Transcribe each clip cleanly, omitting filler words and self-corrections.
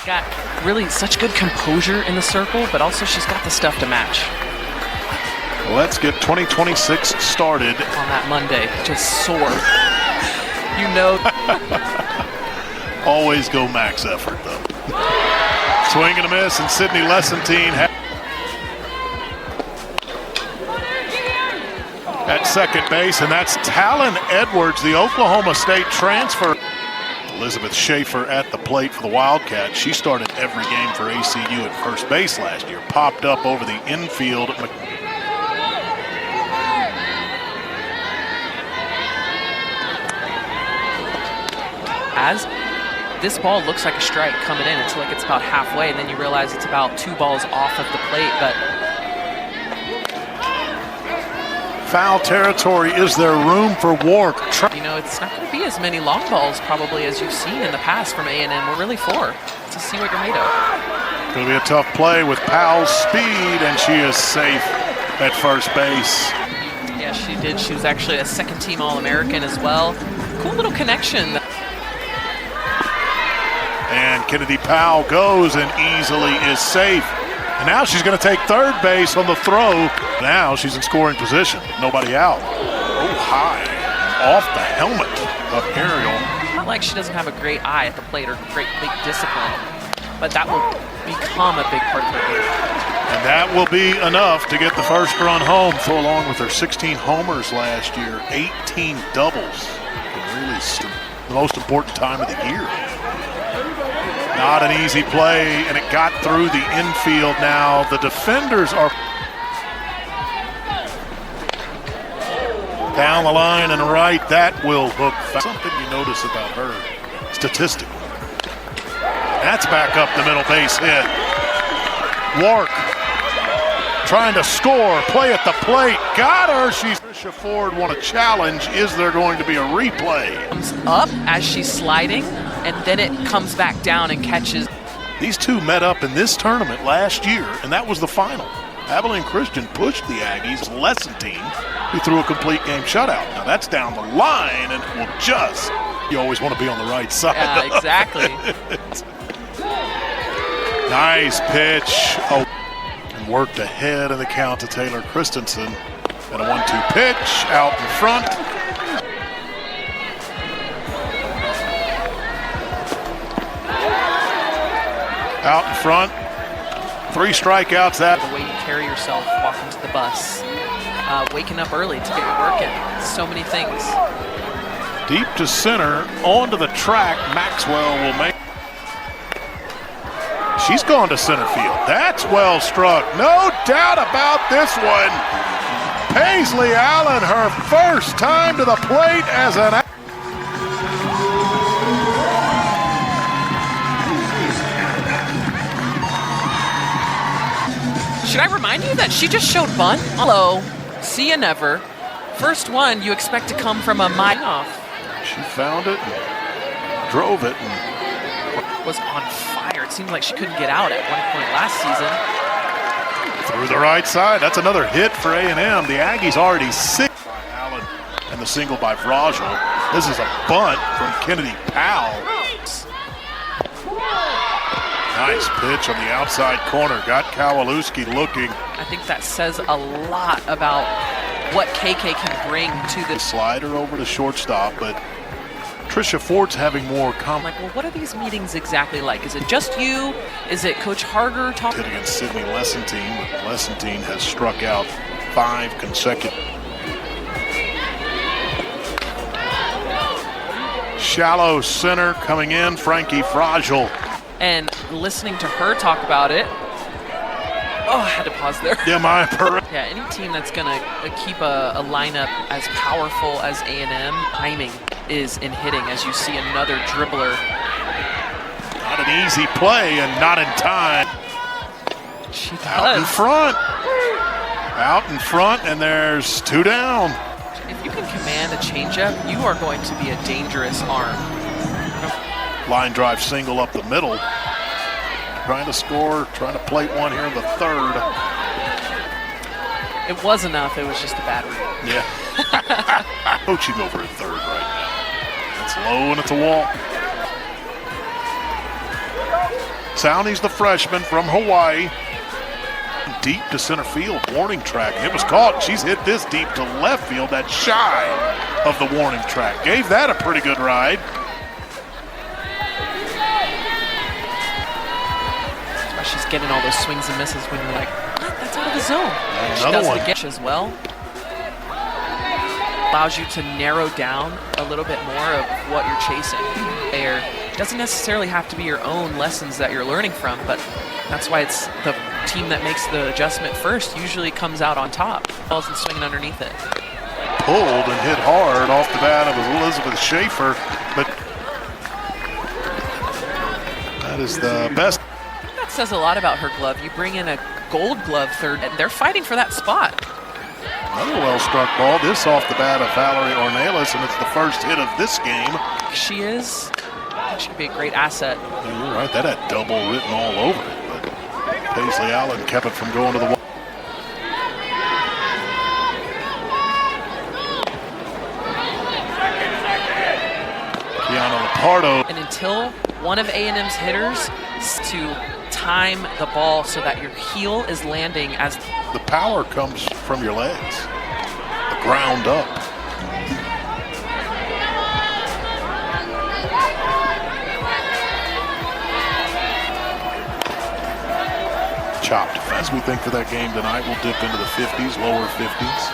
got really such good composure in the circle, but also she's got the stuff to match. Let's get 2026 started. On that Monday, just sore. You know. Always go max effort, though. Swing and a miss, and Sydney Lessentine at second base, and that's Talon Edwards, the Oklahoma State transfer. Elizabeth Schaefer at the plate for the Wildcats. She started every game for ACU at first base last year. Popped up over the infield. As this ball looks like a strike coming in, it's like it's about halfway, and then you realize it's about 2 balls off of the plate. But foul territory. Is there room for Wark? You know, it's not going to be as many long balls probably as you've seen in the past from A&M. We're really for to see what you're made of. Going to be a tough play with Powell's speed, and she is safe at first base. Yeah, she did. She was actually a second-team All-American as well. Cool little connection. And Kennedy Powell goes and easily is safe. And now she's going to take third base on the throw. Now she's in scoring position. Nobody out. Oh, high. Off the helmet of Ariel. Not like she doesn't have a great eye at the plate or great discipline, but that will become a big part of her game. And that will be enough to get the first run home. So along with her 16 homers last year, 18 doubles. Really the most important time of the year. Not an easy play, and it got through the infield. Now the defenders are down the line and right. That will hook. Something you notice about her statistically. That's back up the middle base hit. Wark trying to score, play at the plate. Got her. Trisha Ford won a challenge. Is there going to be a replay? Comes up as she's sliding, and then it comes back down and catches. These two met up in this tournament last year, and that was the final. Abilene Christian pushed the Aggies. Lessentine, who threw a complete game shutout. Now that's down the line, and will just. You always want to be on the right side. Yeah, exactly. Nice pitch. Oh, and worked ahead in the count to Taylor Christensen. And a 1-2 pitch out in front. Out in front. 3 strikeouts. That the way you carry yourself walking to the bus, waking up early to get your work in. So many things. Deep to center, onto the track. Maxwell will make. She's gone to center field. That's well struck. No doubt about this one. Paisley Allen, her first time to the plate as an. Should I remind you that she just showed bunt? Hello, see ya never. First one you expect to come from a mile off. She found it and drove it. And was on fire. It seemed like she couldn't get out at one point last season. Through the right side. That's another hit for A&M. The Aggies already 6 by Allen and the single by Vrajel. This is a bunt from Kennedy Powell. Nice pitch on the outside corner. Got Kowalewski looking. I think that says a lot about what KK can bring to this. Slider over to shortstop, but Trisha Ford's having more I'm like, well, what are these meetings exactly like? Is it just you? Is it Coach Harger talking? Hit against Sydney Lessentine. Lessentine has struck out 5 consecutive. Shallow center coming in, Frankie Vrajel. And listening to her talk about it, oh, I had to pause there. Yeah, any team that's going to keep a lineup as powerful as A&M, timing is in hitting, as you see another dribbler. Not an easy play and not in time. She does. Out in front. Out in front, and there's 2 down. If you can command a changeup, you are going to be a dangerous arm. Line drive single up the middle. Trying to score, trying to plate one here in the 3rd. It was enough, it was just a bad read. Yeah. Coaching over at 3rd right now. It's low and it's a walk. Sowney's the freshman from Hawaii. Deep to center field, warning track. It was caught. She's hit this deep to left field. That's shy of the warning track. Gave that a pretty good ride. That's why she's getting all those swings and misses when you're like, what? That's out of the zone. And she Another does one. it again as well. Allows you to narrow down a little bit more of what you're chasing. There doesn't necessarily have to be your own lessons that you're learning from, but that's why it's the team that makes the adjustment first usually comes out on top. Balls and swinging underneath it. Pulled and hit hard off the bat of Elizabeth Schaefer, but that is the best. That says a lot about her glove. You bring in a gold glove third, and they're fighting for that spot. Another well-struck ball. This off the bat of Valerie Ornelas, and it's the first hit of this game. She is. She could be a great asset. You're right. That had double written all over it, but Paisley Allen kept it from going to the wall. Kiana Lepardo. And until one of A&M's hitters to time the ball so that your heel is landing as The power comes from your legs. The ground up. Chopped. As we think for that game tonight, we'll dip into the 50s, lower 50s.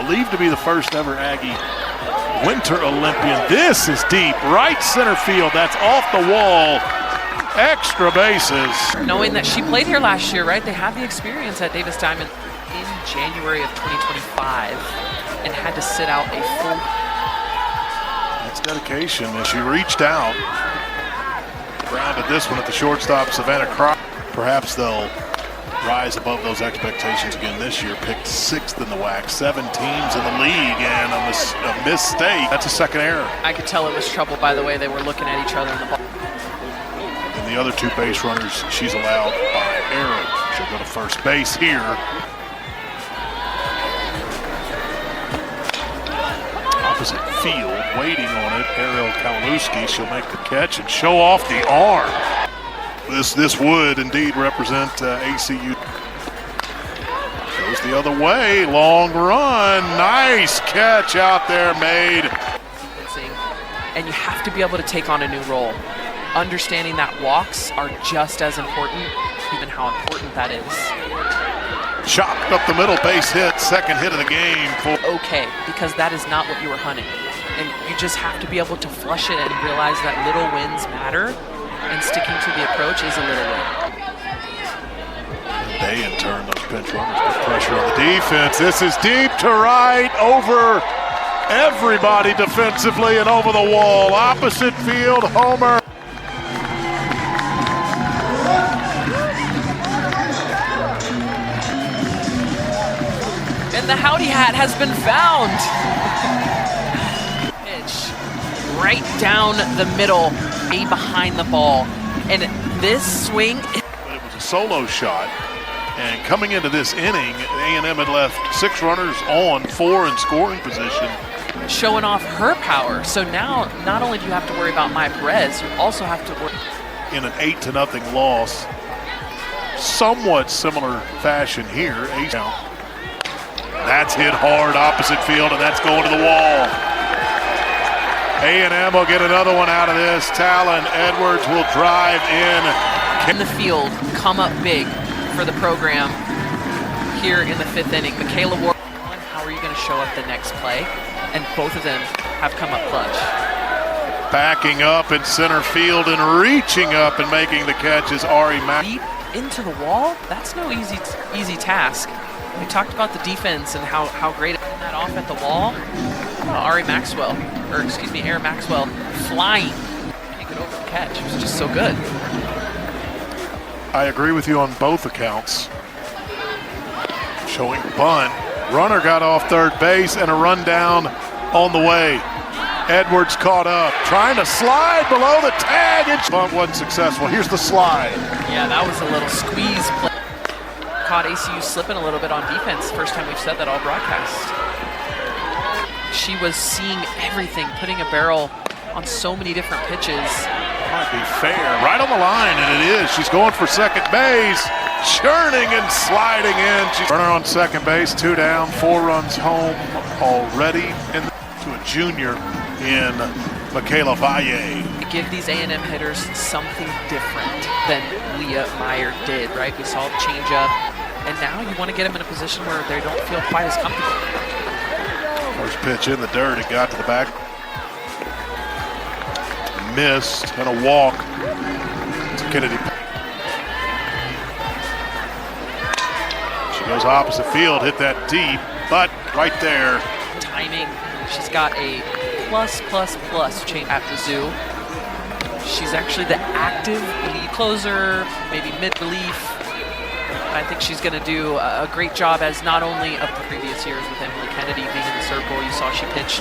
Believed to be the first ever Aggie Winter Olympian. This is deep, right center field. That's off the wall. Extra bases. knowing that she played here last year, right? They have the experience at Davis Diamond in January of 2025 and had to sit out a full. That's dedication as she reached out. Grounded this one at the shortstop, Savannah Cross. Perhaps they'll rise above those expectations again this year. Picked 6th in the WAC, 7 teams in the league, and a mistake. That's a second error. I could tell it was trouble by the way they were looking at each other in the ball. And the other 2 base runners she's allowed by error. She'll go to first base here. Opposite field, waiting on it, Ariel Kalinowski. She'll make the catch and show off the arm. This would indeed represent ACU. Goes the other way, long run, nice catch out there made. And you have to be able to take on a new role. Understanding that walks are just as important, even how important that is. Chopped up the middle, base hit, second hit of the game. Okay, because that is not what you were hunting. And you just have to be able to flush it and realize that little wins matter. And sticking to the approach is a little win. They, in turn, those pinch runners put pressure on the defense. This is deep to right, over everybody defensively and over the wall. Opposite field, homer. And the Howdy Hat has been found. Pitch right down the middle, behind the ball. And this swing. But it was a solo shot. And coming into this inning, A&M had left 6 runners on, 4 in scoring position. Showing off her power. So now, not only do you have to worry about Maya Perez, you also have to worry. In an 8-0 loss, somewhat similar fashion here. That's hit hard opposite field, and that's going to the wall. A&M will get another one out of this. Talon Edwards will drive in the field, come up big for the program here in the 5th inning. Michaela Ward, how are you going to show up the next play? And both of them have come up clutch. Backing up in center field and reaching up and making the catch is Ari Mack. Deep into the wall, that's no easy task. We talked about the defense and how great it is that off at the wall. Erin Maxwell flying. Can't get over the catch. It was just so good. I agree with you on both accounts. Showing bunt. Runner got off third base and a run down on the way. Edwards caught up, trying to slide below the tag. And bunt wasn't successful. Here's the slide. Yeah, that was a little squeeze play. Caught ACU slipping a little bit on defense. First time we've said that all broadcast. She was seeing everything, putting a barrel on so many different pitches. Might be fair. Right on the line, and it is. She's going for second base. Churning and sliding in. She's runner on second base, 2 down, 4 runs home already. And to a junior in Michaela Valle. Give these A&M hitters something different than Leah Meyer did, right? We saw the changeup, and now you want to get them in a position where they don't feel quite as comfortable. First pitch in the dirt, it got to the back. Missed, and a walk to Kennedy. She goes opposite field, hit that deep, but right there. Timing, she's got a plus chain at the zoo. She's actually the active lead closer, maybe mid-relief. I think she's going to do a great job as not only of the previous years with Emily Kennedy being in the circle. You saw she pitched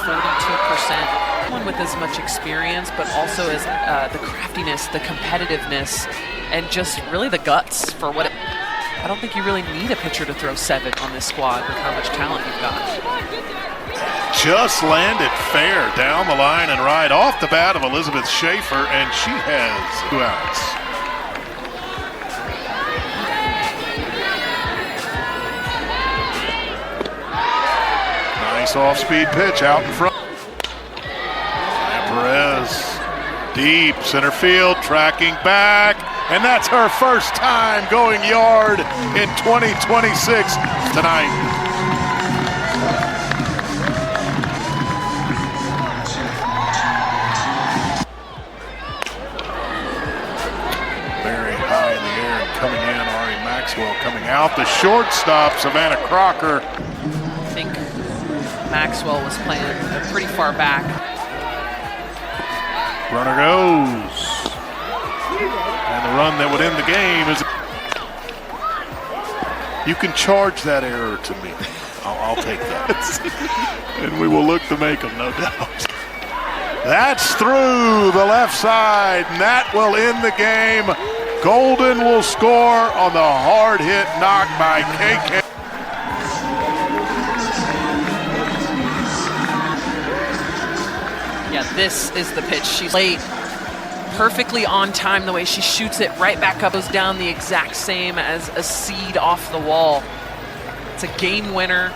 42%. One with as much experience, but also as the craftiness, the competitiveness, and just really the guts for what I don't think you really need a pitcher to throw 7 on this squad with how much talent you've got. Just landed fair down the line and right off the bat of Elizabeth Schaefer, and she has 2 outs. Nice off-speed pitch out in front. And Perez, deep center field, tracking back, and that's her first time going yard in 2026 tonight. Very high in the air and coming in, Ari Maxwell coming out. The shortstop, Savannah Crocker. I think Maxwell was playing pretty far back. Runner goes. And the run that would end the game is... You can charge that error to me. I'll take that. And we will look to make them, no doubt. That's through the left side, and that will end the game. Golden will score on the hard hit knock by KK. Yeah, this is the pitch. She's late, perfectly on time. The way she shoots it right back up, goes down the exact same as a seed off the wall. It's a game winner.